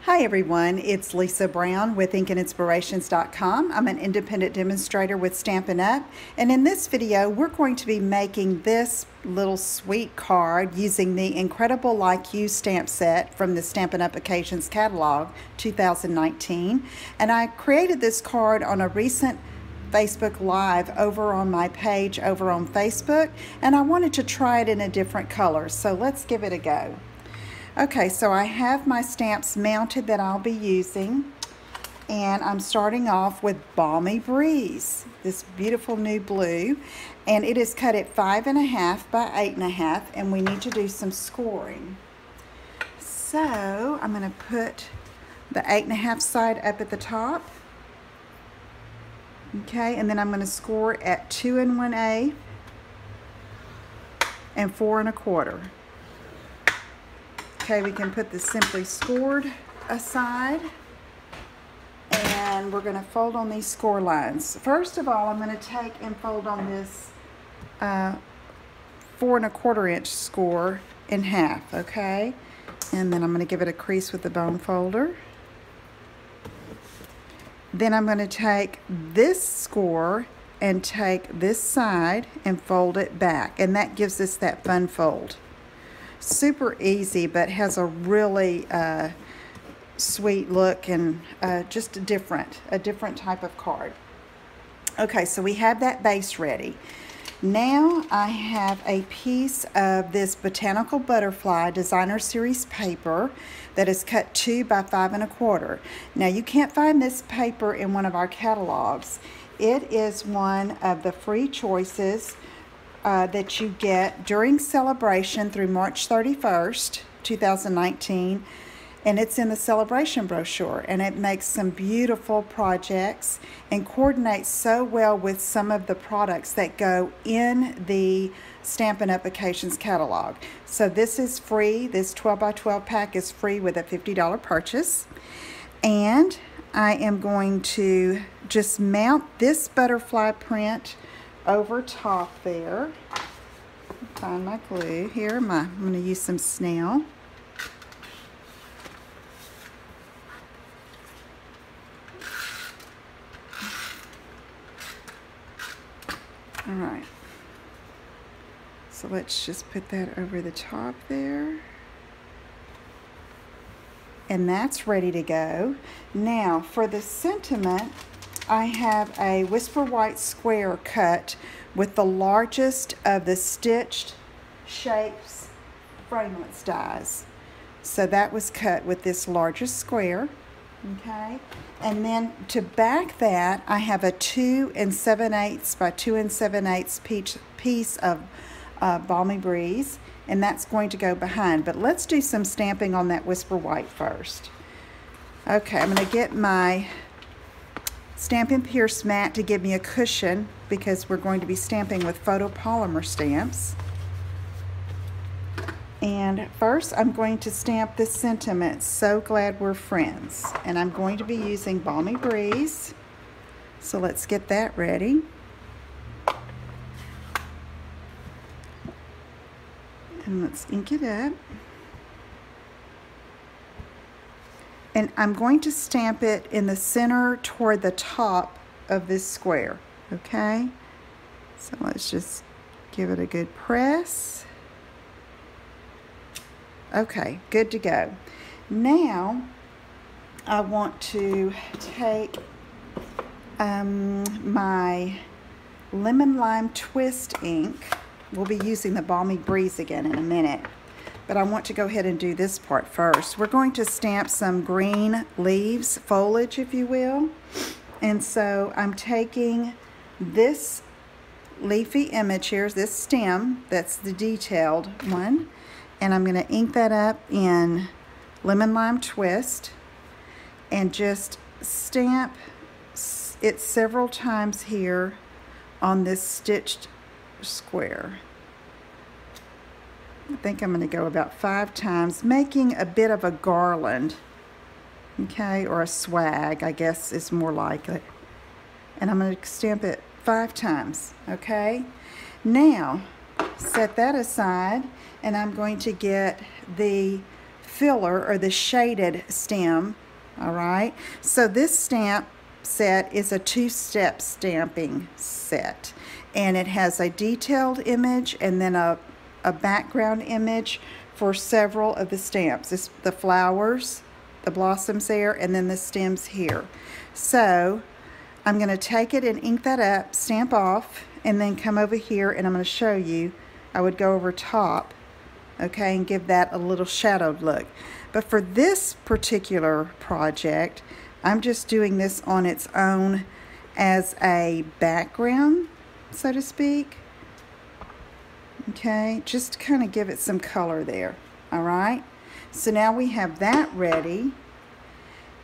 Hi everyone, it's Lisa Brown with InkandInspirations.com. I'm an independent demonstrator with Stampin' Up! And in this video we're going to be making this little sweet card using the Incredible Like You stamp set from the Stampin' Up! Occasions catalog 2019. And I created this card on a recent Facebook Live over on my page over on Facebook, and I wanted to try it in a different color, so let's give it a go. Okay, so I have my stamps mounted that I'll be using, and I'm starting off with Balmy Breeze, this beautiful new blue, and it is cut at 5.5 by 8.5, and we need to do some scoring. So I'm going to put the 8.5 side up at the top, okay, and then I'm going to score at 2 1/8 and 4 1/4. Okay, we can put the Simply Scored aside, and we're going to fold on these score lines. First of all, I'm going to take and fold on this 4 1/4 inch score in half, okay? And then I'm going to give it a crease with the bone folder. Then I'm going to take this score and take this side and fold it back, and that gives us that fun fold. Super easy, but has a really sweet look and just a different type of card. Okay, so we have that base ready. Now I have a piece of this Botanical Butterfly Designer Series paper that is cut 2 by 5 1/4. Now you can't find this paper in one of our catalogs. It is one of the free choices that you get during celebration through March 31st, 2019, and it's in the celebration brochure, and it makes some beautiful projects and coordinates so well with some of the products that go in the Stampin' Up! Occasions catalog. So this is free. This 12 by 12 pack is free with a $50 purchase, and I am going to just mount this butterfly print over top there. Find my glue here. I'm going to use some snail. All right. So let's just put that over the top there. And that's ready to go. Now for the sentiment, I have a Whisper White square cut with the largest of the stitched shapes fragrance dies. So that was cut with this largest square, okay? And then to back that, I have a 2 7/8 by 2 7/8 piece of Balmy Breeze, and that's going to go behind. But let's do some stamping on that Whisper White first. Okay, I'm going to get my Stampin' Pierce mat to give me a cushion because we're going to be stamping with photopolymer stamps. And first I'm going to stamp this sentiment, So Glad We're Friends. And I'm going to be using Balmy Breeze. So let's get that ready. And let's ink it up. And I'm going to stamp it in the center toward the top of this square, okay? So let's just give it a good press. Okay, good to go. Now, I want to take my Lemon Lime Twist ink. We'll be using the Balmy Breeze again in a minute, but I want to go ahead and do this part first. We're going to stamp some green leaves, foliage if you will. And so I'm taking this leafy image here, this stem, that's the detailed one, and I'm going to ink that up in Lemon Lime Twist and just stamp it several times here on this stitched square. I think I'm going to go about 5 times, making a bit of a garland, okay, or a swag, I guess is more like it. And I'm going to stamp it 5 times, okay? Now, set that aside, and I'm going to get the filler or the shaded stem. All right, so this stamp set is a two-step stamping set, and it has a detailed image and then a background image for several of the stamps. It's the flowers, the blossoms there, and then the stems here. So I'm going to take it and ink that up, stamp off, and then come over here and I'm going to show you. I would go over top, okay, and give that a little shadowed look. But for this particular project, I'm just doing this on its own as a background, so to speak. Okay, just to kind of give it some color there. All right, so now we have that ready,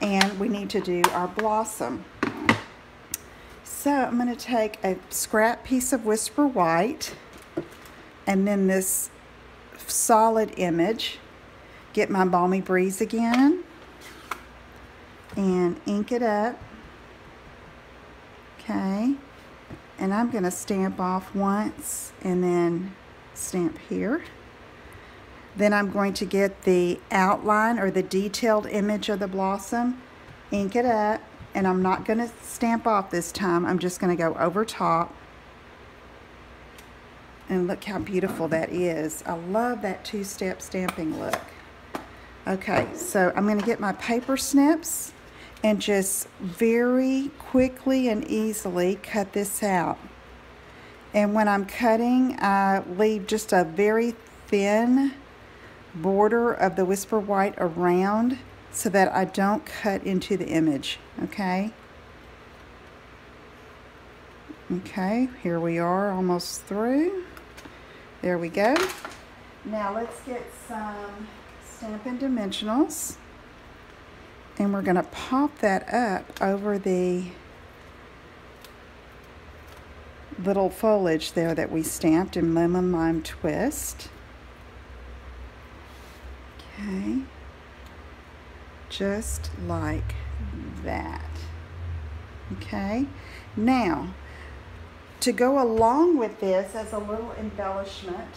and we need to do our blossom. So I'm going to take a scrap piece of Whisper White and then this solid image, get my Balmy Breeze again, and ink it up. Okay, and I'm going to stamp off once and then stamp here. Then I'm going to get the outline or the detailed image of the blossom, ink it up, and I'm not going to stamp off this time. I'm just going to go over top. And look how beautiful that is. I love that two-step stamping look. Okay, so I'm going to get my paper snips and just very quickly and easily cut this out. And when I'm cutting, I leave just a very thin border of the Whisper White around so that I don't cut into the image, okay? Okay, here we are, almost through. There we go. Now let's get some Stampin' Dimensionals, and we're going to pop that up over the little foliage there that we stamped in Lemon Lime Twist. Okay, just like that. Okay, now to go along with this as a little embellishment,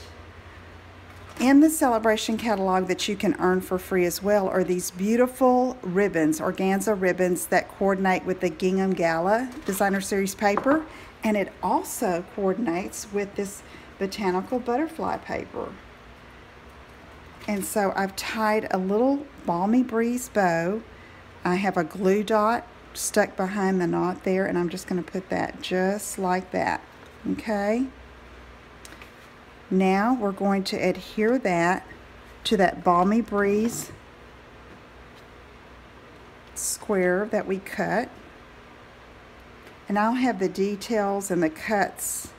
in the Celebration catalog that you can earn for free as well are these beautiful ribbons, organza ribbons that coordinate with the Gingham Gala Designer Series paper, and it also coordinates with this botanical butterfly paper. And so I've tied a little Balmy Breeze bow. I have a glue dot stuck behind the knot there, and I'm just going to put that just like that. Okay, now we're going to adhere that to that Balmy Breeze square that we cut, and I'll have the details and the cuts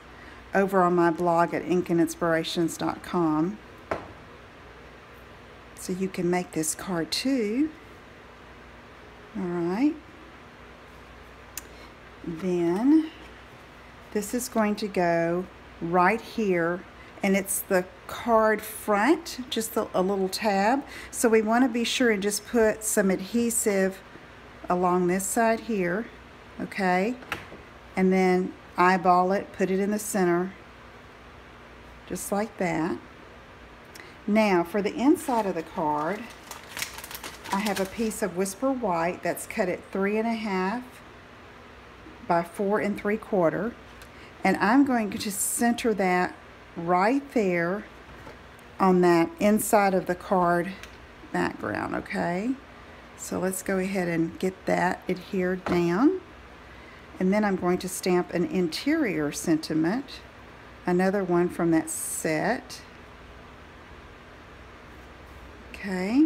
over on my blog at inkandinspirations.com, so you can make this card too. All right, then this is going to go right here, and it's the card front, just a little tab. So we want to be sure and just put some adhesive along this side here, okay? And then eyeball it, put it in the center, just like that. Now for the inside of the card, I have a piece of Whisper White that's cut at 3.5 by 4 3/4, and I'm going to center that right there on that inside of the card background, okay? So let's go ahead and get that adhered down, and then I'm going to stamp an interior sentiment, another one from that set. Okay,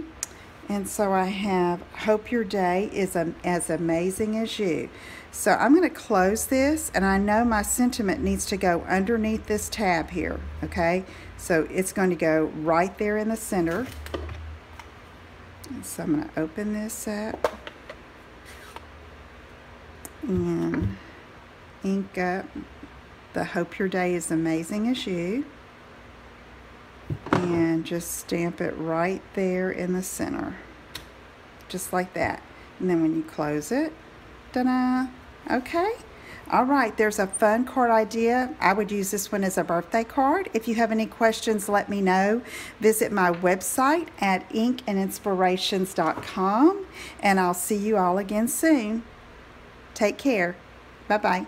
and so I have hope your day is as amazing as you. So I'm going to close this, and I know my sentiment needs to go underneath this tab here, okay? So it's going to go right there in the center. And so I'm going to open this up and ink up the hope your day is amazing as you, and just stamp it right there in the center, just like that. And then when you close it, ta-da! Okay, All right, there's a fun card idea. I would use this one as a birthday card. If you have any questions, let me know. Visit my website at inkandinspirations.com, and I'll see you all again soon. Take care. Bye-bye.